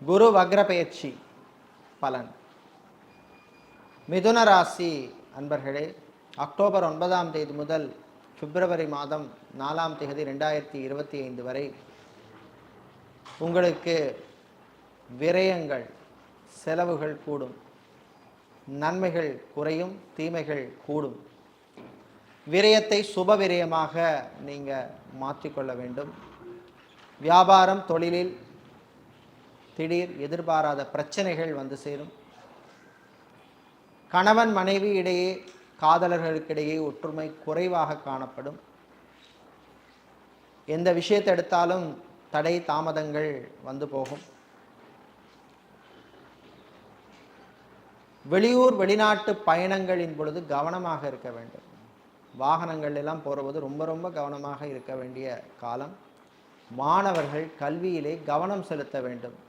குரு வக்ர பெயர்ச்சி பலன். மிதுன ராசி அன்பர்களே, அக்டோபர் 9ஆம் தேதி முதல் பிப்ரவரி மாதம் 4ஆம் தேதி 2025 வரை உங்களுக்கு விரயங்கள், செலவுகள் கூடும், நன்மைகள் குறையும், தீமைகள் கூடும். விரயத்தை சுப விரயமாக நீங்கள் மாற்றிக்கொள்ள வேண்டும். வியாபாரம், தொழிலில் திடீர் எதிர்பாராத பிரச்சனைகள் வந்து சேரும். கணவன் மனைவி இடையே, காதலர்களுக்கிடையே ஒற்றுமை குறைவாக காணப்படும். எந்த விஷயத்தை எடுத்தாலும் தடை தாமதங்கள் வந்து போகும். வெளியூர் வெளிநாட்டு பயணங்களின் பொழுது கவனமாக இருக்க வேண்டும். வாகனங்கள் எல்லாம் போகிறபோது ரொம்ப ரொம்ப கவனமாக இருக்க வேண்டிய காலம். மாணவர்கள் கல்வியிலே கவனம் செலுத்த வேண்டும்.